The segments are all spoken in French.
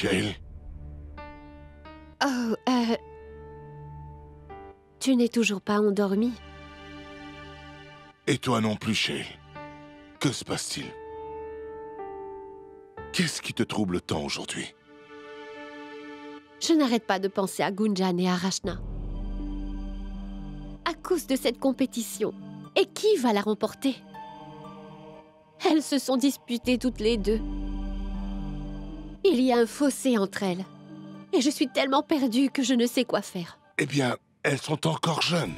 Shael? Oh, tu n'es toujours pas endormi? Et toi non plus, Shael. Que se passe-t-il? Qu'est-ce qui te trouble tant aujourd'hui? Je n'arrête pas de penser à Gunjan et à Rachna. À cause de cette compétition. Et qui va la remporter? Elles se sont disputées toutes les deux. Il y a un fossé entre elles. Et je suis tellement perdue que je ne sais quoi faire. Eh bien, elles sont encore jeunes.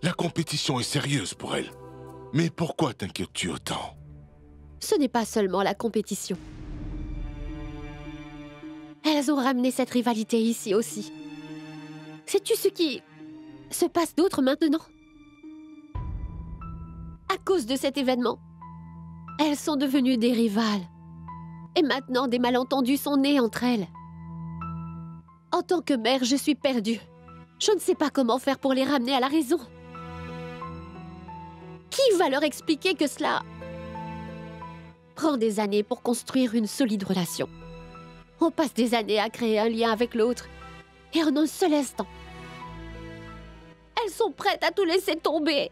La compétition est sérieuse pour elles. Mais pourquoi t'inquiètes-tu autant? Ce n'est pas seulement la compétition. Elles ont ramené cette rivalité ici aussi. Sais-tu ce qui se passe d'autre maintenant? À cause de cet événement, elles sont devenues des rivales. Et maintenant, des malentendus sont nés entre elles. En tant que mère, je suis perdue. Je ne sais pas comment faire pour les ramener à la raison. Qui va leur expliquer que cela prend des années pour construire une solide relation? On passe des années à créer un lien avec l'autre, et en un seul instant, elles sont prêtes à tout laisser tomber.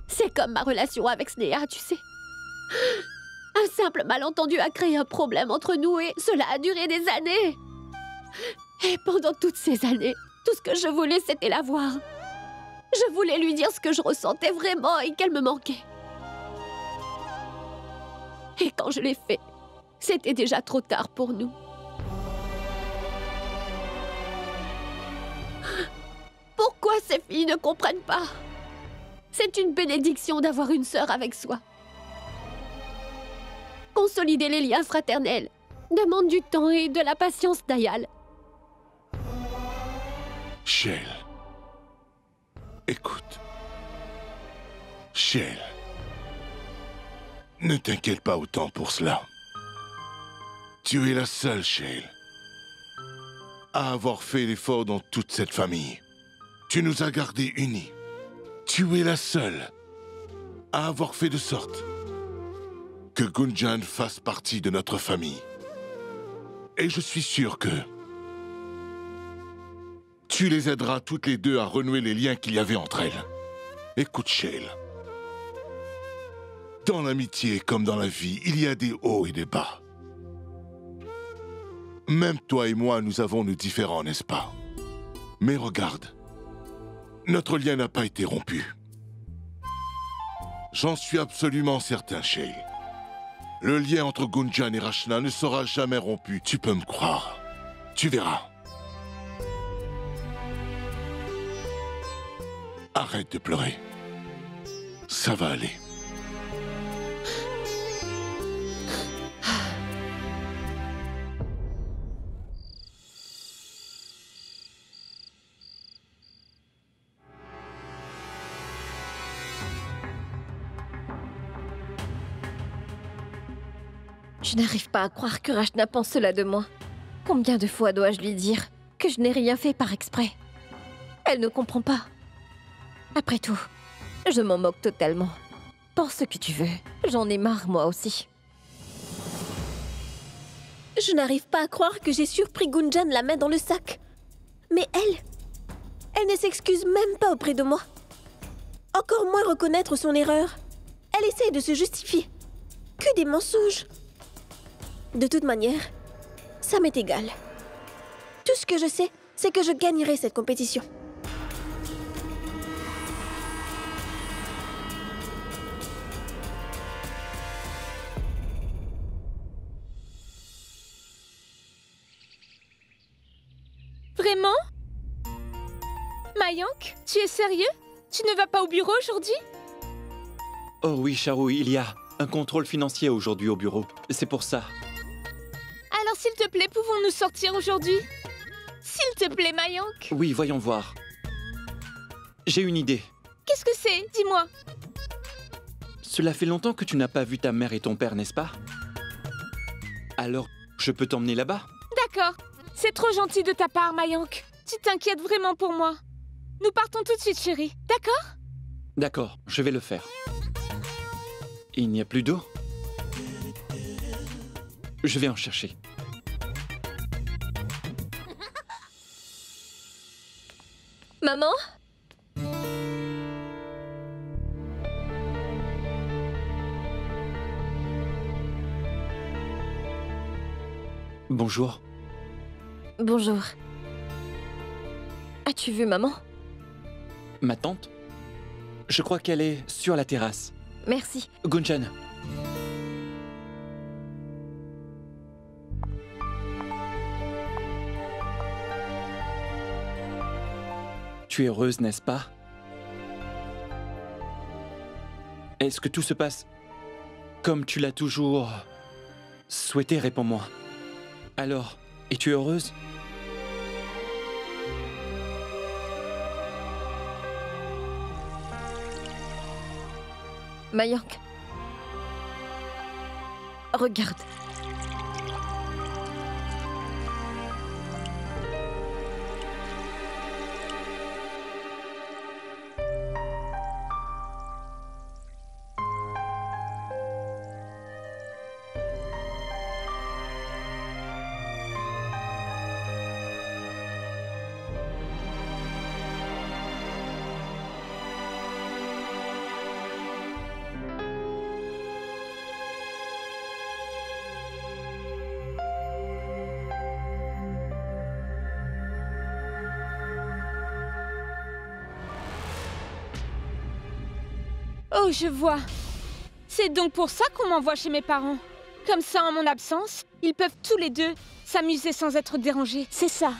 C'est comme ma relation avec Sneha, tu sais. Un simple malentendu a créé un problème entre nous et cela a duré des années. Et pendant toutes ces années, tout ce que je voulais, c'était la voir. Je voulais lui dire ce que je ressentais vraiment et qu'elle me manquait. Et quand je l'ai fait, c'était déjà trop tard pour nous. Pourquoi ces filles ne comprennent pas? C'est une bénédiction d'avoir une sœur avec soi. Consolider les liens fraternels demande du temps et de la patience, Dayal. Shael. Écoute. Shael. Ne t'inquiète pas autant pour cela. Tu es la seule, Shael, à avoir fait l'effort dans toute cette famille. Tu nous as gardés unis. Tu es la seule à avoir fait de sorte que Gunjan fasse partie de notre famille. Et je suis sûr que tu les aideras toutes les deux à renouer les liens qu'il y avait entre elles. Écoute, Shael. Dans l'amitié comme dans la vie, il y a des hauts et des bas. Même toi et moi, nous avons nos différends, n'est-ce pas? Mais regarde, notre lien n'a pas été rompu. J'en suis absolument certain, Shael. Le lien entre Gunjan et Rachna ne sera jamais rompu, tu peux me croire. Tu verras. Arrête de pleurer. Ça va aller. Je n'arrive pas à croire que Rachna pense cela de moi. Combien de fois dois-je lui dire que je n'ai rien fait par exprès? Elle ne comprend pas. Après tout, je m'en moque totalement. Pense ce que tu veux. J'en ai marre, moi aussi. Je n'arrive pas à croire que j'ai surpris Gunjan la main dans le sac. Mais elle ne s'excuse même pas auprès de moi. Encore moins reconnaître son erreur. Elle essaie de se justifier. Que des mensonges. De toute manière, ça m'est égal. Tout ce que je sais, c'est que je gagnerai cette compétition. Vraiment? Mayank, tu es sérieux? Tu ne vas pas au bureau aujourd'hui? Oh oui, Charu, il y a un contrôle financier aujourd'hui au bureau. C'est pour ça. Alors s'il te plaît, pouvons-nous sortir aujourd'hui? S'il te plaît, Mayank. Oui, voyons voir. J'ai une idée. Qu'est-ce que c'est? Dis-moi. Cela fait longtemps que tu n'as pas vu ta mère et ton père, n'est-ce pas? Alors, je peux t'emmener là-bas? D'accord. C'est trop gentil de ta part, Mayank. Tu t'inquiètes vraiment pour moi. Nous partons tout de suite, chérie. D'accord? D'accord, je vais le faire. Il n'y a plus d'eau? Je vais en chercher. Maman? Bonjour. Bonjour. As-tu vu maman? Ma tante? Je crois qu'elle est sur la terrasse. Merci. Gunjan. Tu es heureuse, n'est-ce pas? Est-ce que tout se passe comme tu l'as toujours souhaité? Réponds-moi. Alors, es-tu heureuse? Mayank. Regarde. Oh, je vois. C'est donc pour ça qu'on m'envoie chez mes parents. Comme ça, en mon absence, ils peuvent tous les deux s'amuser sans être dérangés. C'est ça.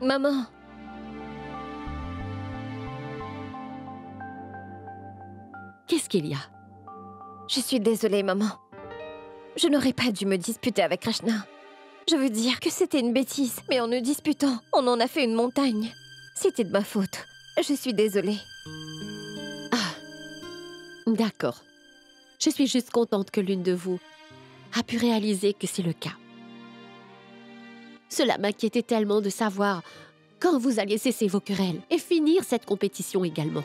Maman. Qu'est-ce qu'il y a? Je suis désolée, maman. Je n'aurais pas dû me disputer avec Rachna. Je veux dire que c'était une bêtise, mais en nous disputant, on en a fait une montagne. C'était de ma faute. Je suis désolée. D'accord. Je suis juste contente que l'une de vous a pu réaliser que c'est le cas. Cela m'inquiétait tellement de savoir quand vous alliez cesser vos querelles et finir cette compétition également.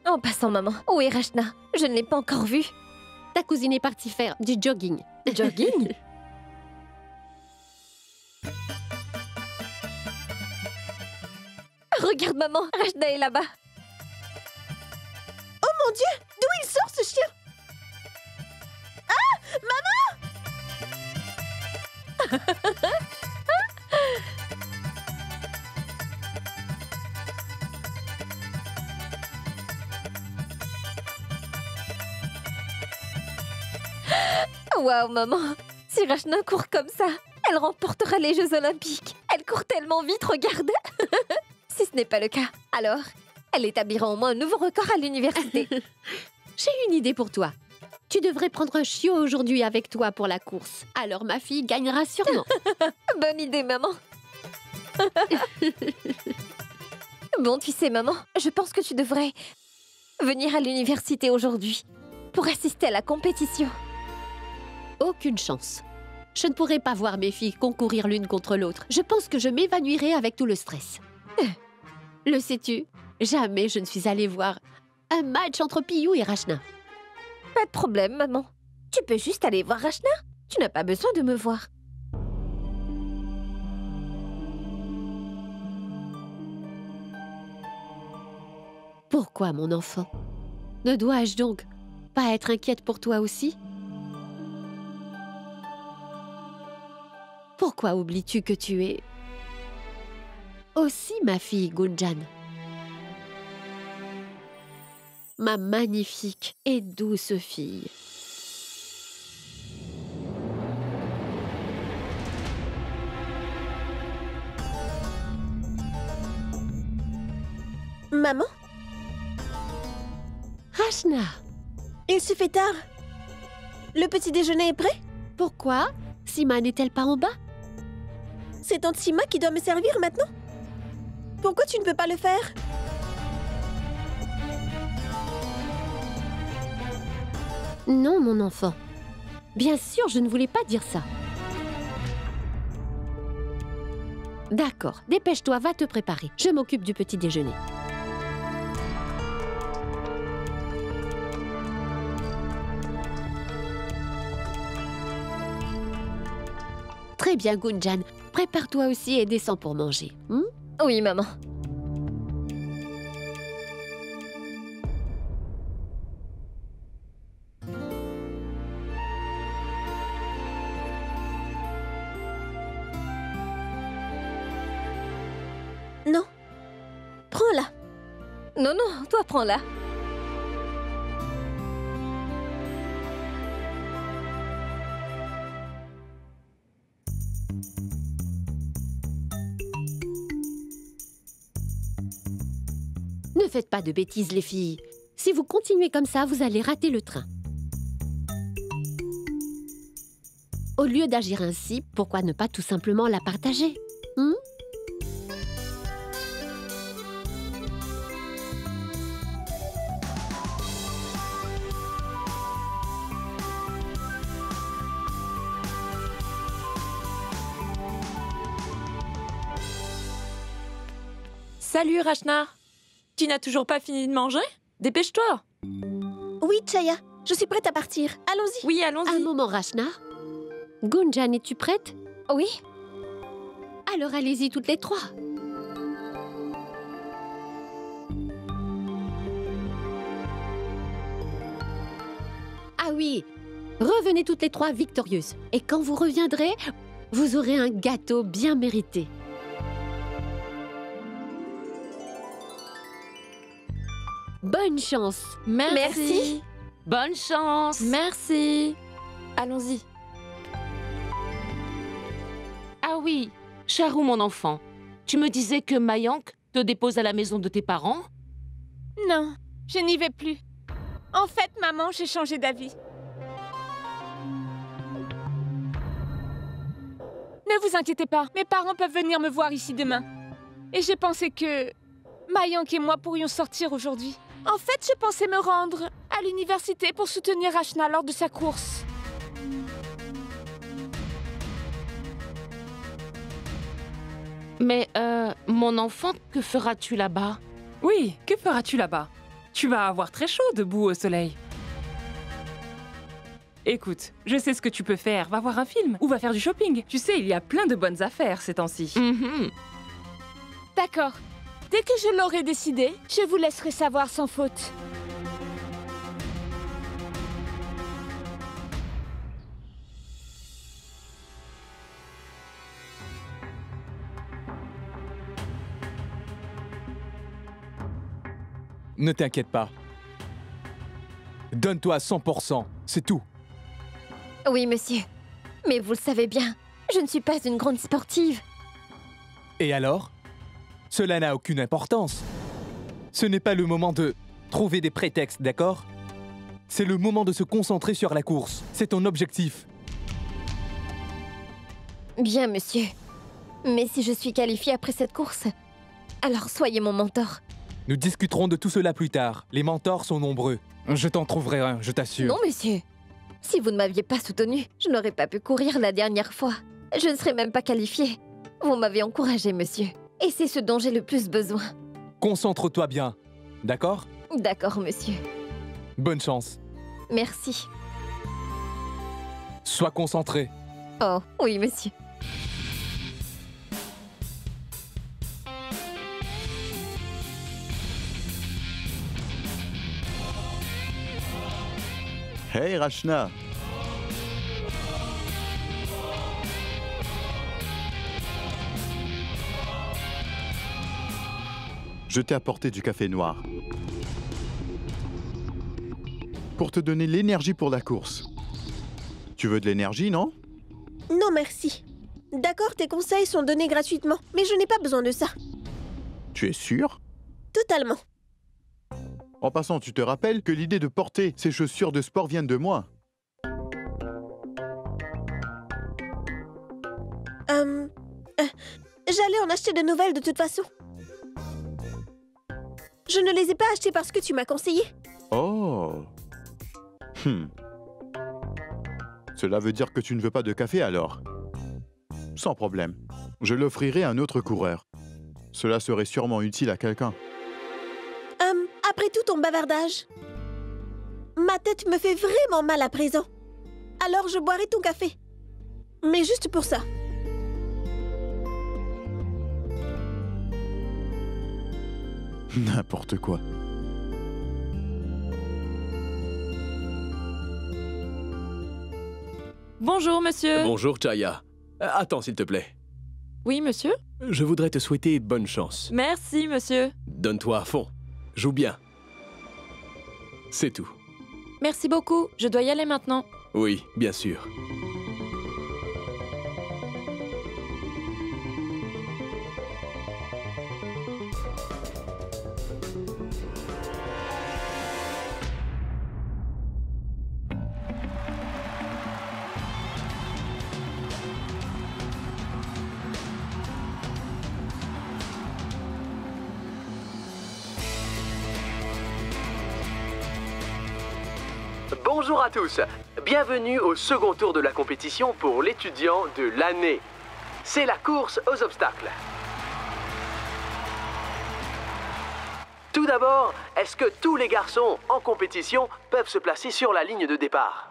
En passant, maman, où est Rachna? Je ne l'ai pas encore vue. Ta cousine est partie faire du jogging. Jogging? Regarde, maman, Rachna est là-bas. Oh mon Dieu! D'où il sort ce chien? Ah! Maman! Waouh, maman! Si Rachna court comme ça, elle remportera les Jeux Olympiques. Elle court tellement vite, regarde! Si ce n'est pas le cas, alors elle établira au moins un nouveau record à l'université. J'ai une idée pour toi. Tu devrais prendre un chiot aujourd'hui avec toi pour la course. Alors ma fille gagnera sûrement. Bonne idée, maman. Bon, tu sais, maman, je pense que tu devrais venir à l'université aujourd'hui pour assister à la compétition. Aucune chance. Je ne pourrai pas voir mes filles concourir l'une contre l'autre. Je pense que je m'évanouirai avec tout le stress. Le sais-tu? Jamais je ne suis allée voir un match entre Piyou et Rachna. Pas de problème, maman. Tu peux juste aller voir Rachna. Tu n'as pas besoin de me voir. Pourquoi, mon enfant? Ne dois-je donc pas être inquiète pour toi aussi? Pourquoi oublies-tu que tu es aussi ma fille Gunjan? Ma magnifique et douce fille. Maman? Rachna, Il se fait tard. Le petit déjeuner est prêt? pourquoi Sima n'est-elle pas en bas? C'est tante Sima qui doit me servir maintenant? Pourquoi tu ne peux pas le faire? Non, mon enfant. Bien sûr, je ne voulais pas dire ça. D'accord, dépêche-toi, va te préparer. Je m'occupe du petit déjeuner. Très bien, Gunjan. Prépare-toi aussi et descends pour manger. Oui, maman. Non. Prends-la. Non, non, toi prends-la. Ne faites pas de bêtises, les filles. Si vous continuez comme ça, vous allez rater le train. Au lieu d'agir ainsi, pourquoi ne pas tout simplement la partager? Salut Rachna. Tu n'as toujours pas fini de manger? Dépêche-toi. Oui, Chaya, je suis prête à partir. Allons-y. Oui, Un allons-y. moment, Rachna. Gunjan, es-tu prête? Oui. Alors allez-y toutes les trois. Ah oui, revenez toutes les trois victorieuses. Et quand vous reviendrez, vous aurez un gâteau bien mérité. Bonne chance. Merci. Bonne chance. Merci. Allons-y. Ah oui, Charou, mon enfant, tu me disais que Mayank te dépose à la maison de tes parents? Non, je n'y vais plus. En fait, maman, j'ai changé d'avis. Ne vous inquiétez pas, mes parents peuvent venir me voir ici demain. Et j'ai pensé que Mayank et moi pourrions sortir aujourd'hui. En fait, je pensais me rendre à l'université pour soutenir Rachna lors de sa course. Mais, mon enfant, que feras-tu là-bas? Oui, que feras-tu là-bas? Tu vas avoir très chaud debout au soleil. Écoute, je sais ce que tu peux faire. Va voir un film ou va faire du shopping. Tu sais, il y a plein de bonnes affaires ces temps-ci. D'accord. Dès que je l'aurai décidé, je vous laisserai savoir sans faute. Ne t'inquiète pas. Donne-toi à 100%, c'est tout. Oui, monsieur. Mais vous le savez bien, je ne suis pas une grande sportive. Et alors? Cela n'a aucune importance. Ce n'est pas le moment de trouver des prétextes, d'accord? C'est le moment de se concentrer sur la course. C'est ton objectif. Bien, monsieur. Mais si je suis qualifiée après cette course, alors soyez mon mentor. Nous discuterons de tout cela plus tard. Les mentors sont nombreux. Je t'en trouverai un, je t'assure. Non, monsieur. Si vous ne m'aviez pas soutenue, je n'aurais pas pu courir la dernière fois. Je ne serais même pas qualifiée. Vous m'avez encouragée, monsieur. Et c'est ce dont j'ai le plus besoin. Concentre-toi bien, d'accord? D'accord, monsieur. Bonne chance. Merci. Sois concentré. Oh, oui, monsieur. Hey Rachna. Je t'ai apporté du café noir. Pour te donner l'énergie pour la course. Tu veux de l'énergie, non? Non, merci. D'accord, tes conseils sont donnés gratuitement, mais je n'ai pas besoin de ça. Tu es sûr? Totalement. En passant, tu te rappelles que l'idée de porter ces chaussures de sport vient de moi. J'allais en acheter de nouvelles de toute façon. Je ne les ai pas achetées parce que tu m'as conseillé. Oh. Cela veut dire que tu ne veux pas de café alors? Sans problème. Je l'offrirai à un autre coureur. Cela serait sûrement utile à quelqu'un. Après tout ton bavardage, ma tête me fait vraiment mal à présent. Alors je boirai ton café. Mais juste pour ça. N'importe quoi. Bonjour, monsieur. Bonjour, Chaya. Attends, s'il te plaît. Oui, monsieur? Je voudrais te souhaiter bonne chance. Merci, monsieur. Donne-toi à fond. Joue bien. C'est tout. Merci beaucoup. Je dois y aller maintenant. Oui, bien sûr. Bonjour à tous, bienvenue au second tour de la compétition pour l'étudiant de l'année. C'est la course aux obstacles. Tout d'abord, est-ce que tous les garçons en compétition peuvent se placer sur la ligne de départ?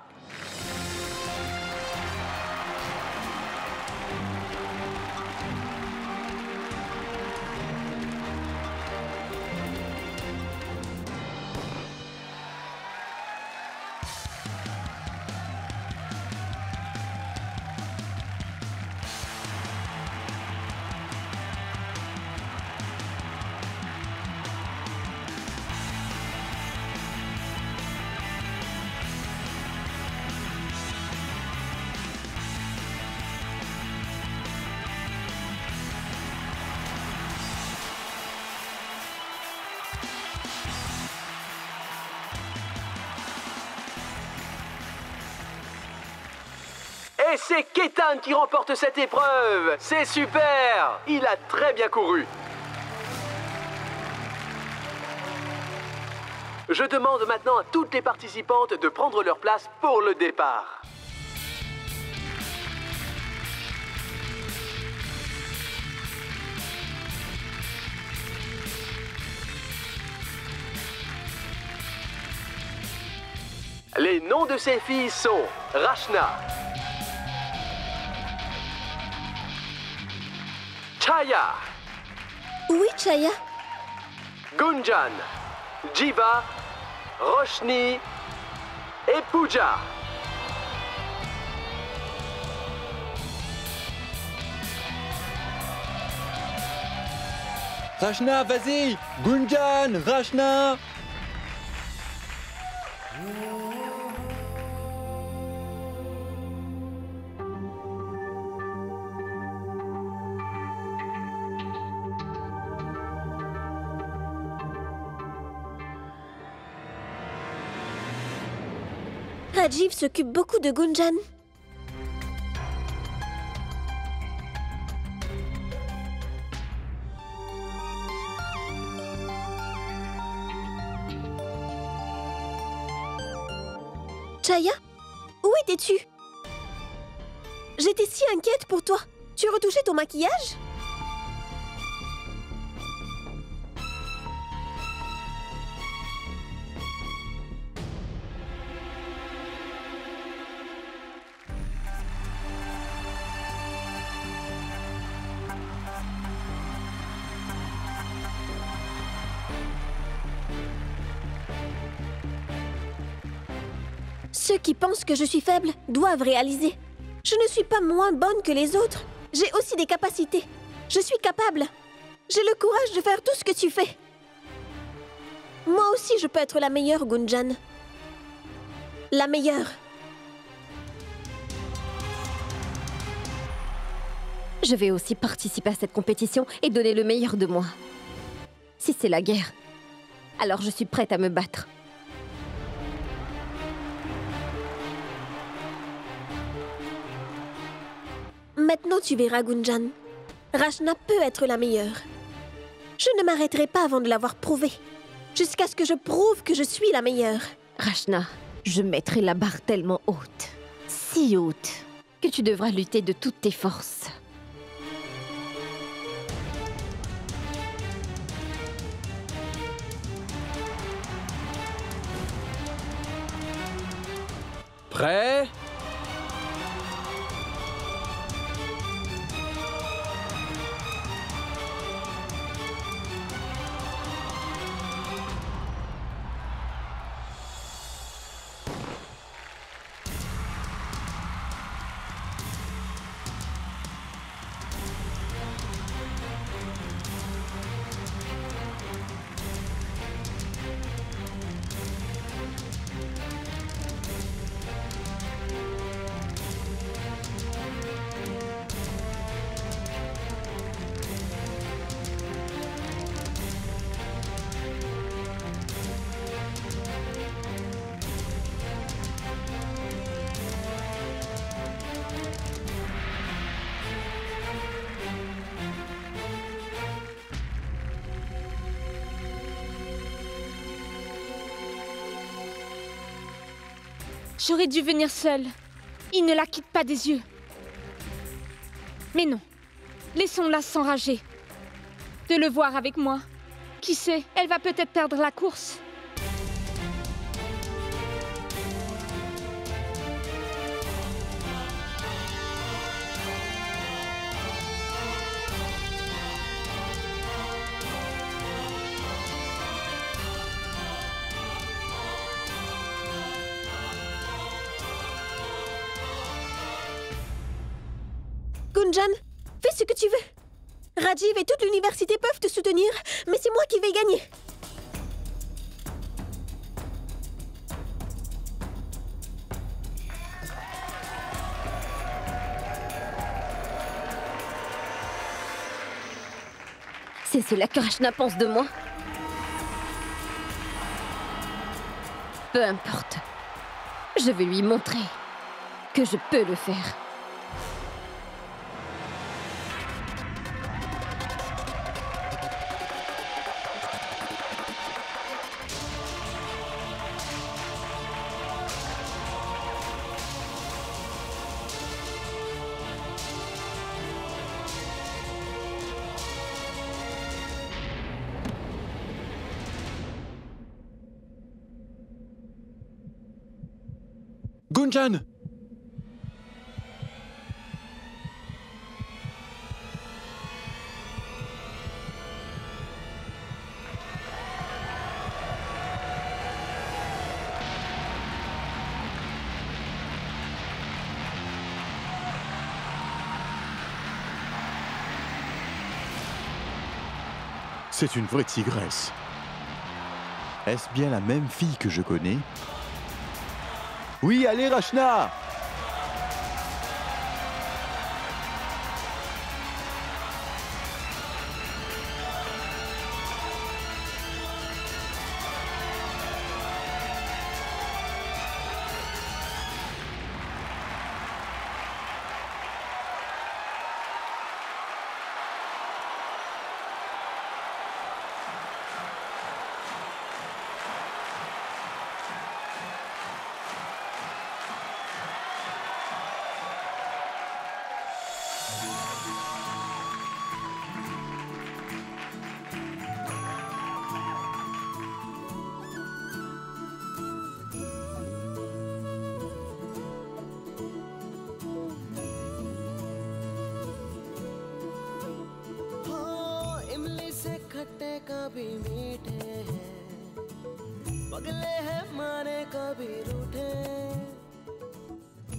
Et c'est Ketan qui remporte cette épreuve. C'est super. Il a très bien couru. Je demande maintenant à toutes les participantes de prendre leur place pour le départ. Les noms de ces filles sont Rachna, Chaya. Oui, Chaya. Gunjan, Jiva, Roshni et Pooja. Rachna, vas-y! Gunjan, Rachna! Rajiv s'occupe beaucoup de Gunjan. Chaya, où étais-tu? J'étais si inquiète pour toi. Tu as retouché ton maquillage? Ceux qui pensent que je suis faible doivent réaliser. Je ne suis pas moins bonne que les autres. J'ai aussi des capacités. Je suis capable. J'ai le courage de faire tout ce que tu fais. Moi aussi, je peux être la meilleure, Gunjan. La meilleure. Je vais aussi participer à cette compétition et donner le meilleur de moi. Si c'est la guerre, alors je suis prête à me battre. Maintenant, tu verras, Gunjan. Rachna peut être la meilleure. Je ne m'arrêterai pas avant de l'avoir prouvé. Jusqu'à ce que je prouve que je suis la meilleure. Rachna, je mettrai la barre tellement haute. si haute que tu devras lutter de toutes tes forces. Prêt? J'aurais dû venir seule. Il ne la quitte pas des yeux. Mais non. Laissons-la s'enrager. De le voir avec moi. Qui sait, elle va peut-être perdre la course. Gunjan, fais ce que tu veux. Rajiv et toute l'université peuvent te soutenir, mais c'est moi qui vais gagner. C'est cela que Rachna pense de moi. Peu importe. Je vais lui montrer que je peux le faire. Gunjan! C'est une vraie tigresse. Est-ce bien la même fille que je connais? Oui, allez, Rachna! कभी मीठे हैं, पगले हैं मारे कभी रूठे।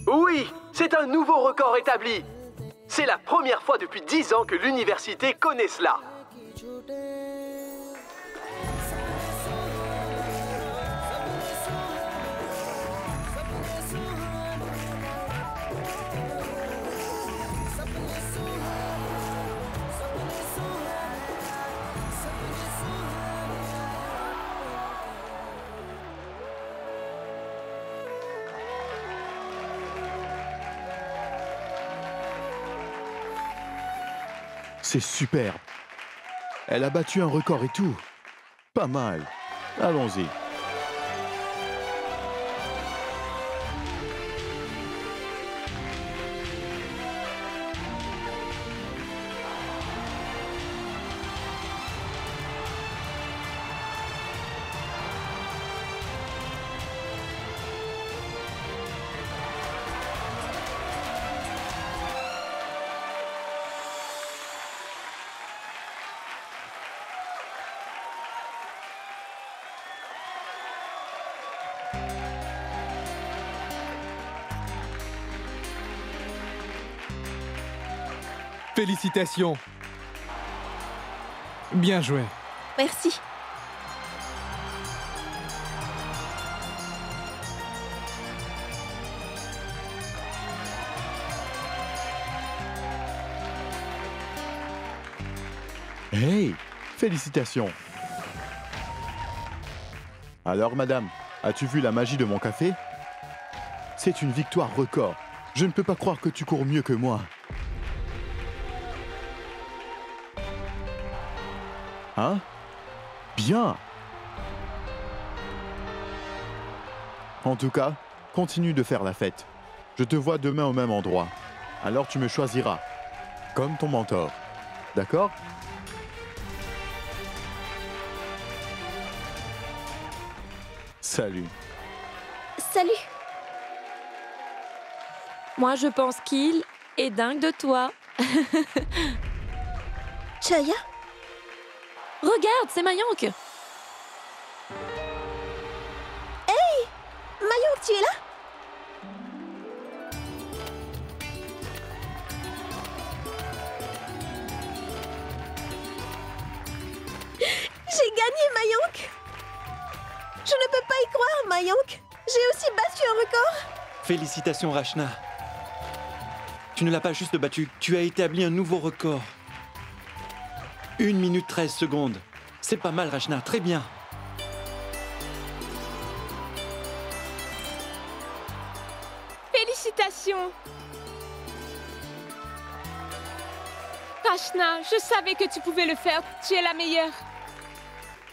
Oui, c'est un nouveau record établi. C'est la première fois depuis 10 ans que l'université connaît cela. C'est superbe. Elle a battu un record et tout. Pas mal. Allons-y. Félicitations. Bien joué. Merci. Hey, félicitations. Alors, madame, as-tu vu la magie de mon café? C'est une victoire record. Je ne peux pas croire que tu cours mieux que moi. Hein? Bien. En tout cas, continue de faire la fête. Je te vois demain au même endroit. Alors tu me choisiras, comme ton mentor. D'accord? Salut. Salut. Moi, je pense qu'il est dingue de toi. Chaya? Regarde, c'est Mayank. Hey! Mayank, tu es là? J'ai gagné, Mayank! Je ne peux pas y croire, Mayank! J'ai aussi battu un record! Félicitations, Rachna. Tu ne l'as pas juste battu, tu as établi un nouveau record. 1 minute 13 secondes. C'est pas mal, Rachna, très bien. Félicitations. Rachna, je savais que tu pouvais le faire. Tu es la meilleure.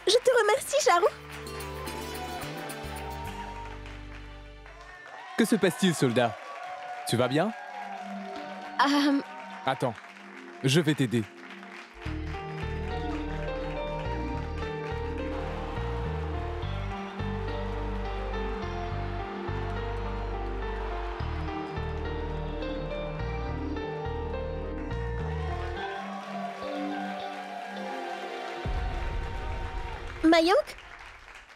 Je te remercie, Charou. Que se passe-t-il, soldat? Tu vas bien? Attends, je vais t'aider. Mayank?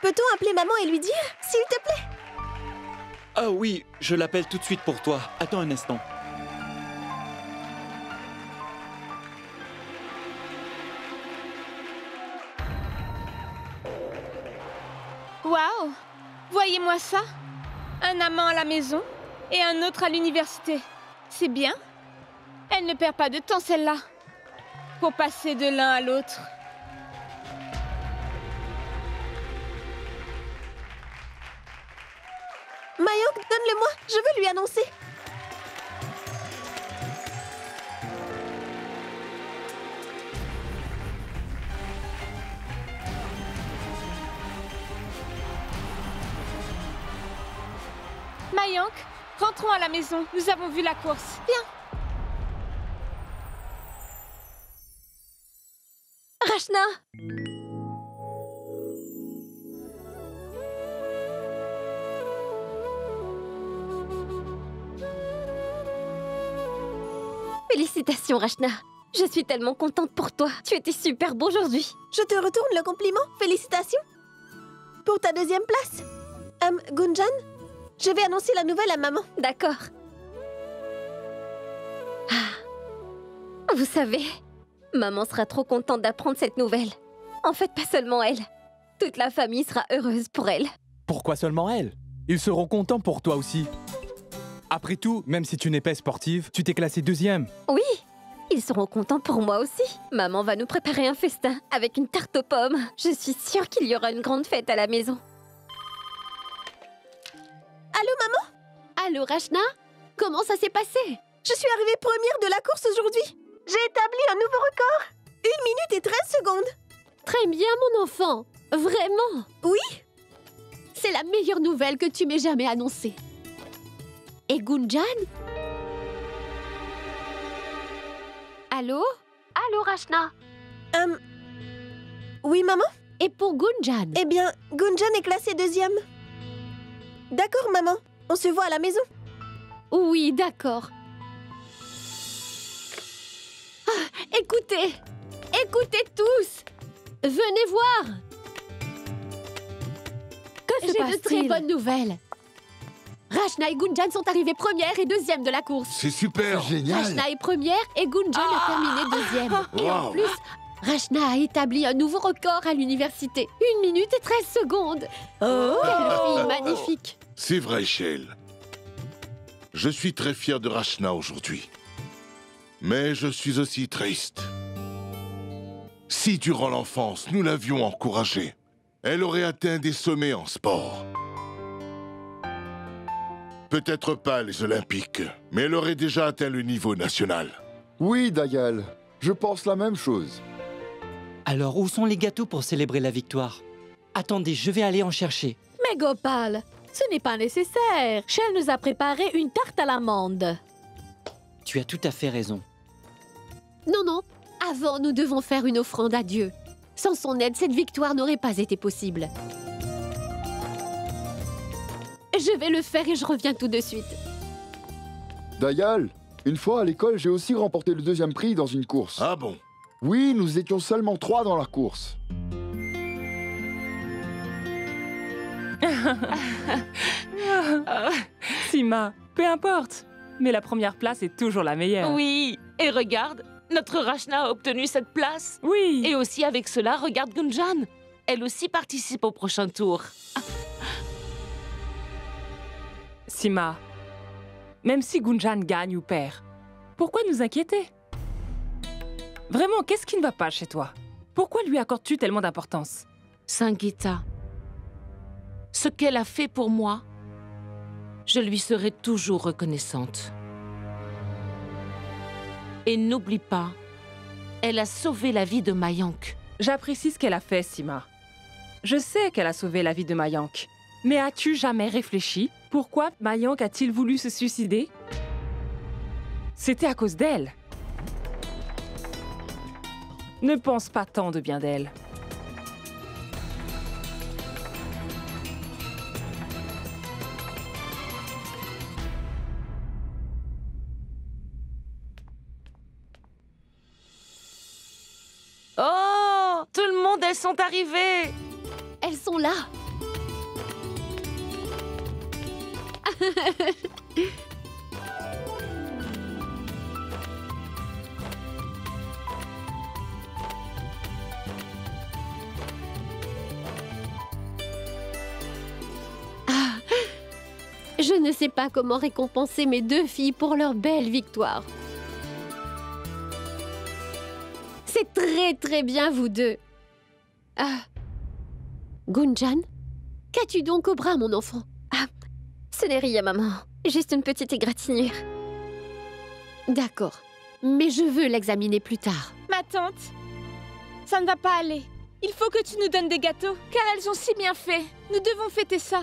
Peut-on appeler maman et lui dire, s'il te plaît? Ah oui, je l'appelle tout de suite pour toi. Attends un instant. Waouh! Voyez-moi ça. Un amant à la maison et un autre à l'université. C'est bien. Elle ne perd pas de temps, celle-là, pour passer de l'un à l'autre. Mayank, donne-le-moi, je veux lui annoncer. Mayank, rentrons à la maison. Nous avons vu la course. Viens. Rachna! Félicitations, Rachna. Je suis tellement contente pour toi. Tu étais superbe aujourd'hui. Je te retourne le compliment. Félicitations. Pour ta deuxième place. Gunjan, je vais annoncer la nouvelle à maman. D'accord. Ah. Vous savez, maman sera trop contente d'apprendre cette nouvelle. En fait, pas seulement elle. Toute la famille sera heureuse pour elle. Pourquoi seulement elle? Ils seront contents pour toi aussi. Après tout, même si tu n'es pas sportive, tu t'es classée 2e. Oui, ils seront contents pour moi aussi. Maman va nous préparer un festin avec une tarte aux pommes. Je suis sûre qu'il y aura une grande fête à la maison. Allô, maman? Allô, Rachna? Comment ça s'est passé? Je suis arrivée première de la course aujourd'hui. J'ai établi un nouveau record. 1 minute et 13 secondes. Très bien, mon enfant. Vraiment? Oui. C'est la meilleure nouvelle que tu m'aies jamais annoncée. Et Gunjan? Allô? Allô, Rachna? Oui, maman? Et pour Gunjan? Eh bien, Gunjan est classée 2e. D'accord, maman. On se voit à la maison. Oui, d'accord. Ah, écoutez! Écoutez tous! Venez voir! Que se J'ai de très passe-t-il? bonnes nouvelles. Rachna et Gunjan sont arrivées première et deuxième de la course. C'est super. Rachna est première et Gunjan a terminé deuxième. Et en Wow. plus, Rachna a établi un nouveau record à l'université. 1 minute et 13 secondes. Oh. Quelle fille magnifique. C'est vrai, Shale. Je suis très fier de Rachna aujourd'hui. Mais je suis aussi triste. Si durant l'enfance, nous l'avions encouragée, elle aurait atteint des sommets en sport. Peut-être pas les Olympiques, mais elle aurait déjà atteint le niveau national. Oui, Dayal, je pense la même chose. Alors, où sont les gâteaux pour célébrer la victoire? Attendez, je vais aller en chercher. Mais Gopal, ce n'est pas nécessaire. Shell nous a préparé une tarte à l'amande. Tu as tout à fait raison. Non, non. Avant, nous devons faire une offrande à Dieu. Sans son aide, cette victoire n'aurait pas été possible. Je vais le faire et je reviens tout de suite. Dayal, une fois à l'école, j'ai aussi remporté le 2e prix dans une course. Ah bon? Oui, nous étions seulement 3 dans la course. Sima, peu importe. Mais la première place est toujours la meilleure. Oui, et regarde, notre Rachna a obtenu cette place. Oui. Et aussi avec cela, regarde Gunjan. Elle aussi participe au prochain tour. Sima, même si Gunjan gagne ou perd, pourquoi nous inquiéter? Vraiment, qu'est-ce qui ne va pas chez toi? Pourquoi lui accordes-tu tellement d'importance? Sangeeta, ce qu'elle a fait pour moi, je lui serai toujours reconnaissante. Et n'oublie pas, elle a sauvé la vie de Mayank. J'apprécie ce qu'elle a fait, Sima. Je sais qu'elle a sauvé la vie de Mayank. Mais as-tu jamais réfléchi pourquoi Mayank a-t-il voulu se suicider? C'était à cause d'elle. Ne pense pas tant de bien d'elle. Oh, tout le monde, elles sont arrivées. Elles sont là. Je ne sais pas comment récompenser mes 2 filles pour leur belle victoire. C'est très très bien, vous deux. Gunjan, qu'as-tu donc au bras, mon enfant? Ce n'est rien, maman. Juste une petite égratignure. D'accord, mais je veux l'examiner plus tard. Ma tante, ça ne va pas aller. Il faut que tu nous donnes des gâteaux, car elles ont si bien fait. Nous devons fêter ça.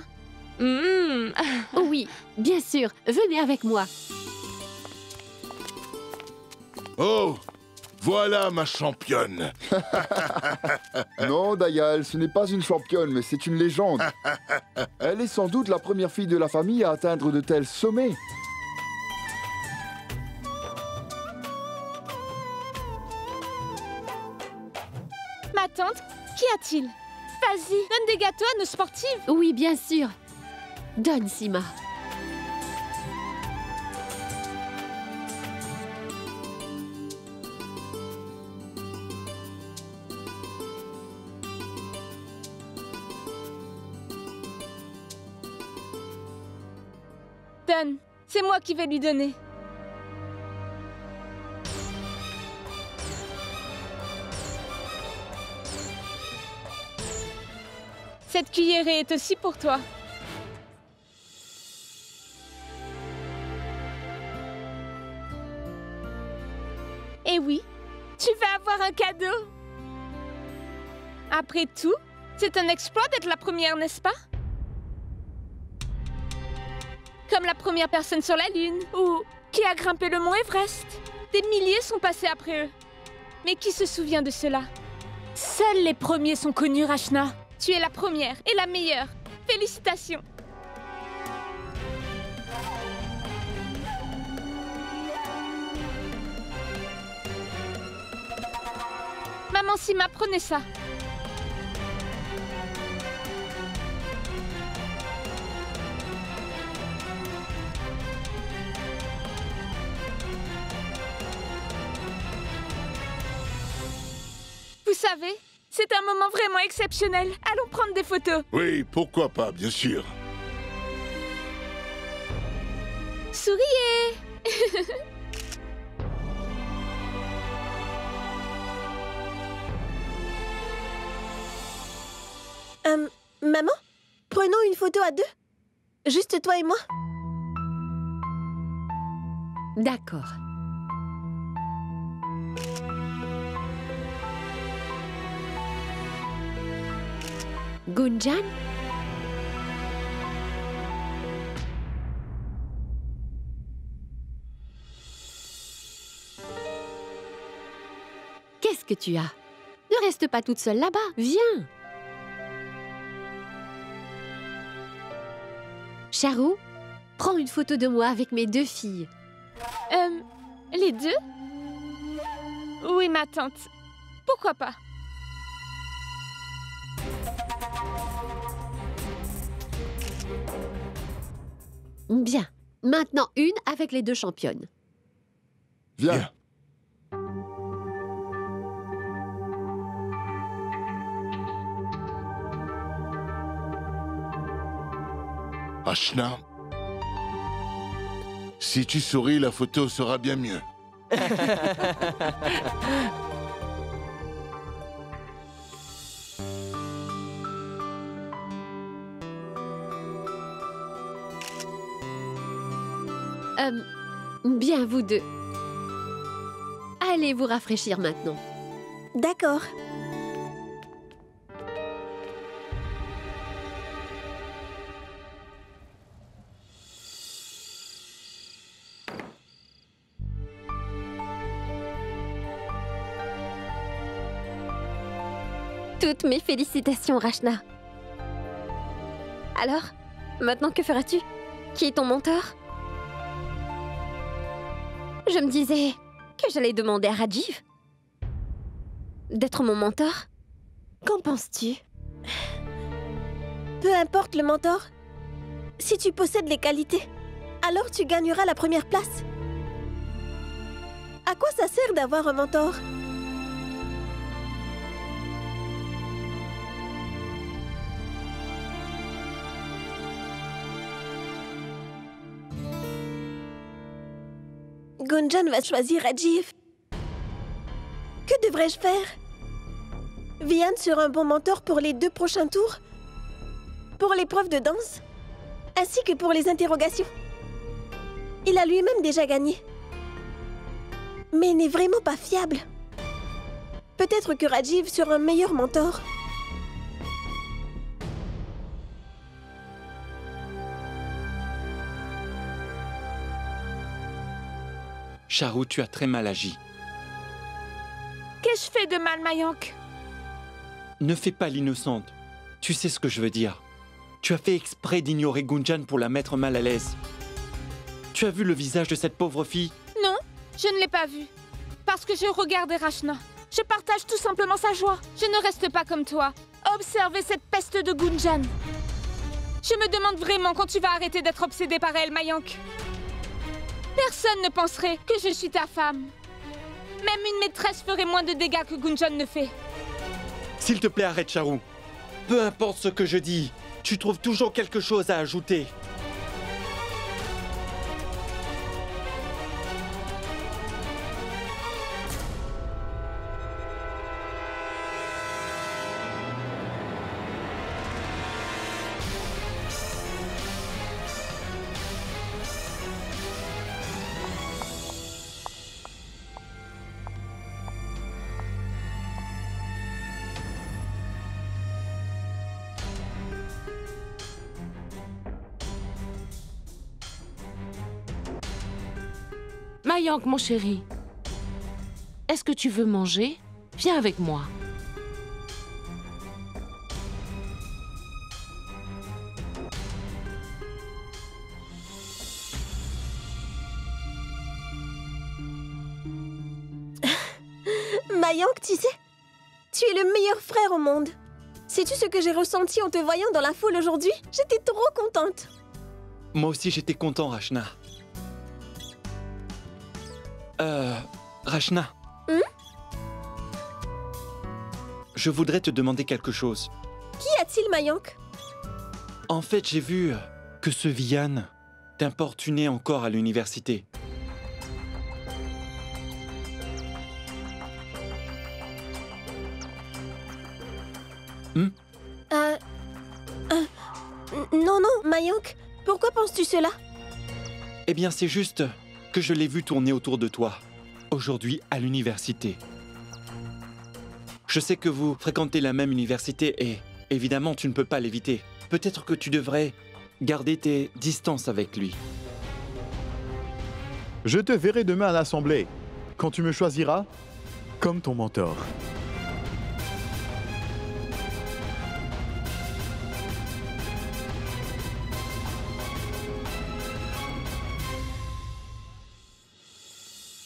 Oui, bien sûr. Venez avec moi. Oh, voilà ma championne. Non, Dayal, ce n'est pas une championne, mais c'est une légende. Elle est sans doute la première fille de la famille à atteindre de tels sommets. Ma tante, qu'y a-t-il? Vas-y, donne des gâteaux à nos sportives. Oui, bien sûr. Donne, Sima. Donne, c'est moi qui vais lui donner. Cette cuillerée est aussi pour toi. Et oui, tu vas avoir un cadeau. Après tout, c'est un exploit d'être la première, n'est-ce pas? Comme la première personne sur la Lune, ou qui a grimpé le mont Everest. Des milliers sont passés après eux. Mais qui se souvient de cela? Seuls les premiers sont connus, Rachna. Tu es la première et la meilleure. Félicitations. Maman Sima, prenez ça. savez, c'est un moment vraiment exceptionnel. Allons prendre des photos. Oui, pourquoi pas, bien sûr. Souriez. Maman, prenons une photo à deux. Juste toi et moi. D'accord. Gunjan? Qu'est-ce que tu as? Ne reste pas toute seule là-bas, viens! Charou, prends une photo de moi avec mes deux filles. Les deux? Oui, ma tante. Pourquoi pas? Bien. Maintenant, une avec les deux championnes. Viens. Rachna, si tu souris, la photo sera bien mieux. Bien, vous deux. Allez vous rafraîchir maintenant. D'accord. Toutes mes félicitations, Rachna. Alors, maintenant que feras-tu? Qui est ton mentor? Je me disais que j'allais demander à Rajiv d'être mon mentor. Qu'en penses-tu? Peu importe le mentor. Si tu possèdes les qualités, alors tu gagneras la première place. À quoi ça sert d'avoir un mentor? Gunjan va choisir Rajiv. Que devrais-je faire? Vian sera un bon mentor pour les 2 prochains tours, pour l'épreuve de danse, ainsi que pour les interrogations. Il a lui-même déjà gagné, mais n'est vraiment pas fiable. Peut-être que Rajiv sera un meilleur mentor. Charou, tu as très mal agi. Qu'ai-je fait de mal, Mayank? Ne fais pas l'innocente. Tu sais ce que je veux dire. Tu as fait exprès d'ignorer Gunjan pour la mettre mal à l'aise. Tu as vu le visage de cette pauvre fille? Non, je ne l'ai pas vue. Parce que je regardais Rachna. Je partage tout simplement sa joie. Je ne reste pas comme toi. Observez cette peste de Gunjan. Je me demande vraiment quand tu vas arrêter d'être obsédée par elle, Mayank. Personne ne penserait que je suis ta femme. Même une maîtresse ferait moins de dégâts que Gunjan ne fait. S'il te plaît, arrête, Charou. Peu importe ce que je dis, tu trouves toujours quelque chose à ajouter. Mayank, mon chéri, est-ce que tu veux manger? Viens avec moi. Mayank, tu sais, tu es le meilleur frère au monde. Sais-tu ce que j'ai ressenti en te voyant dans la foule aujourd'hui? J'étais trop contente. Moi aussi, j'étais content, Rachna. je voudrais te demander quelque chose. Qu'y a-t-il, Mayank? En fait, j'ai vu que ce Vian t'importunait encore à l'université. Non, Mayank, pourquoi penses-tu cela? Eh bien, c'est juste que je l'ai vu tourner autour de toi, aujourd'hui à l'université. Je sais que vous fréquentez la même université et, évidemment, tu ne peux pas l'éviter. Peut-être que tu devrais garder tes distances avec lui. Je te verrai demain à l'Assemblée, quand tu me choisiras comme ton mentor.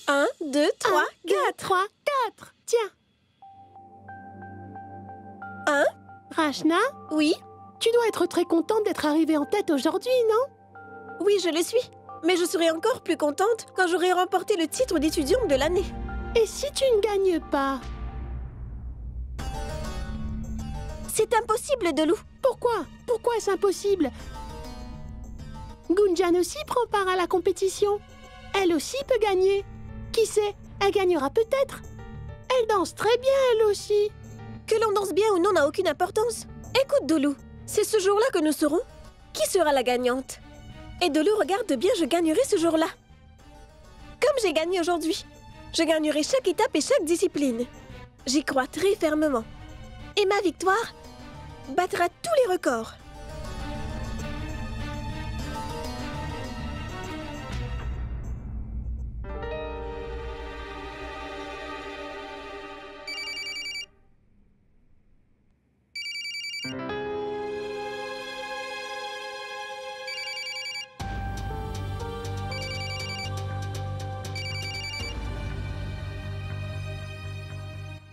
Un, deux, trois, 3, 4. Tiens. 1. Rachna? Oui? Tu dois être très contente d'être arrivée en tête aujourd'hui, non? Oui, je le suis. Mais je serai encore plus contente quand j'aurai remporté le titre d'étudiante de l'année. Et si tu ne gagnes pas? C'est impossible, Dolou. Pourquoi? Pourquoi est-ce impossible? Gunjan aussi prend part à la compétition. Elle aussi peut gagner. Qui sait? Elle gagnera peut-être. Elle danse très bien, elle aussi. Que l'on danse bien ou non n'a aucune importance. Écoute, Dolou, c'est ce jour-là que nous saurons qui sera la gagnante. Et Dolou, regarde bien, je gagnerai ce jour-là. Comme j'ai gagné aujourd'hui, je gagnerai chaque étape et chaque discipline. J'y crois très fermement. Et ma victoire battra tous les records.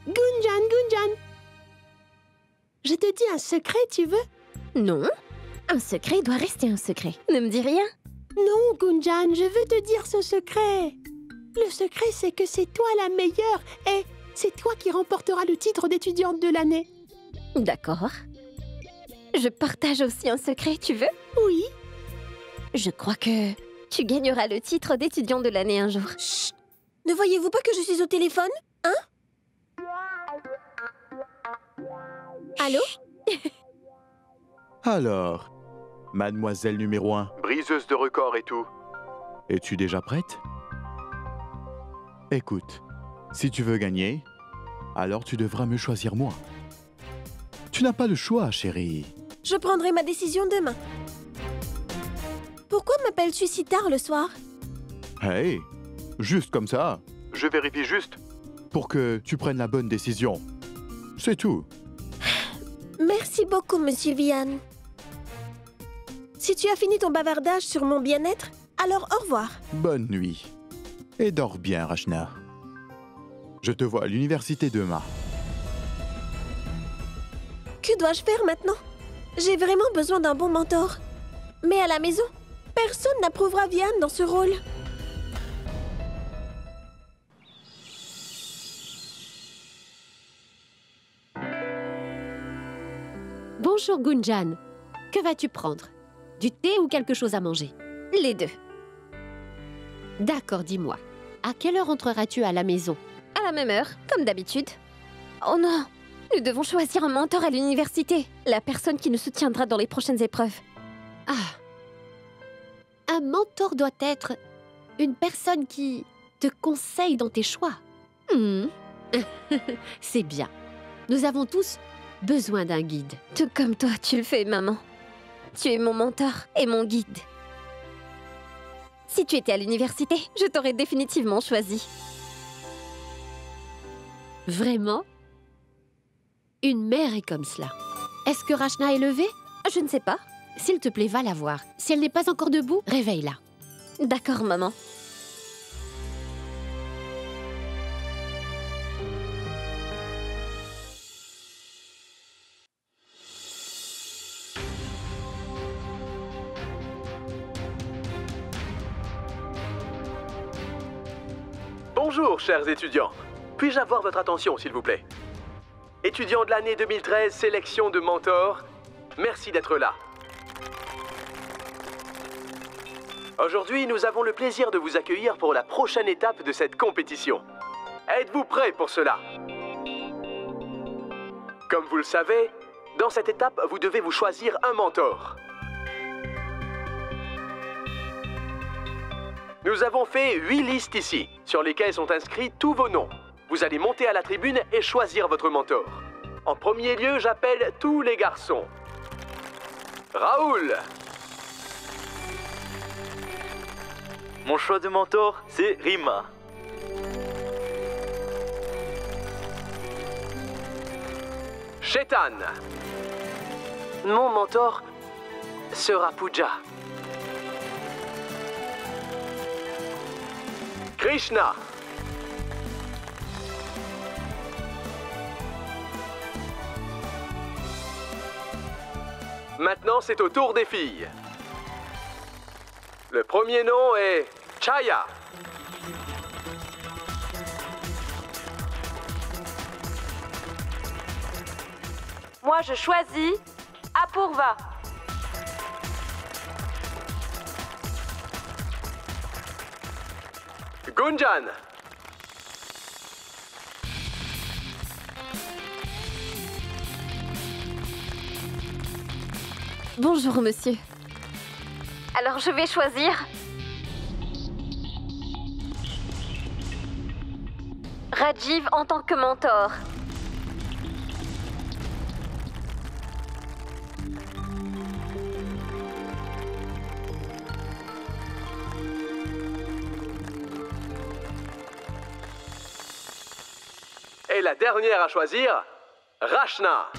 Gunjan. Je te dis un secret, tu veux? Non, un secret doit rester un secret. Ne me dis rien. Non, Gunjan, je veux te dire ce secret. Le secret, c'est que c'est toi la meilleure et c'est toi qui remporteras le titre d'étudiante de l'année. D'accord. Je partage aussi un secret, tu veux? Oui. Je crois que tu gagneras le titre d'étudiant de l'année un jour. Chut! Ne voyez-vous pas que je suis au téléphone? Hein? Allô? Alors, mademoiselle numéro 1. Briseuse de records et tout. Es-tu déjà prête? Écoute, si tu veux gagner, alors tu devras me choisir moi. Tu n'as pas le choix, chérie. Je prendrai ma décision demain. Pourquoi m'appelles-tu si tard le soir? Hey, juste comme ça. Je vérifie juste. Pour que tu prennes la bonne décision. C'est tout. Merci beaucoup, Monsieur Vian. Si tu as fini ton bavardage sur mon bien-être, alors au revoir. Bonne nuit. Et dors bien, Rachna. Je te vois à l'université demain. Que dois-je faire maintenant? J'ai vraiment besoin d'un bon mentor. Mais à la maison, personne n'approuvera Vian dans ce rôle. Bonjour Gunjan. Que vas-tu prendre? Du thé ou quelque chose à manger? Les deux. D'accord, dis-moi. À quelle heure entreras-tu à la maison? À la même heure, comme d'habitude. Oh non! Nous devons choisir un mentor à l'université. La personne qui nous soutiendra dans les prochaines épreuves. Un mentor doit être une personne qui te conseille dans tes choix. C'est bien. Nous avons tous besoin d'un guide. Tout comme toi, tu le fais, maman. Tu es mon mentor et mon guide. Si tu étais à l'université, je t'aurais définitivement choisi. Vraiment? Une mère est comme cela. Est-ce que Rachna est levée? Je ne sais pas. S'il te plaît, va la voir. Si elle n'est pas encore debout, réveille-la. D'accord, maman. Bonjour, chers étudiants. Puis-je avoir votre attention, s'il vous plaît? étudiant de l'année 2013, sélection de mentor, merci d'être là. Aujourd'hui, nous avons le plaisir de vous accueillir pour la prochaine étape de cette compétition. Êtes-vous prêts pour cela? Comme vous le savez, dans cette étape, vous devez vous choisir un mentor. Nous avons fait 8 listes ici, sur lesquelles sont inscrits tous vos noms. Vous allez monter à la tribune et choisir votre mentor. En premier lieu, j'appelle tous les garçons. Raoul. Mon choix de mentor, c'est Rima. Chetan. Mon mentor sera Pooja. Krishna. Maintenant, c'est au tour des filles. Le premier nom est Chaya. Moi, je choisis Apurva. Gunjan. Bonjour, monsieur. Alors, je vais choisir... Rajiv en tant que mentor. Et la dernière à choisir, Rachna.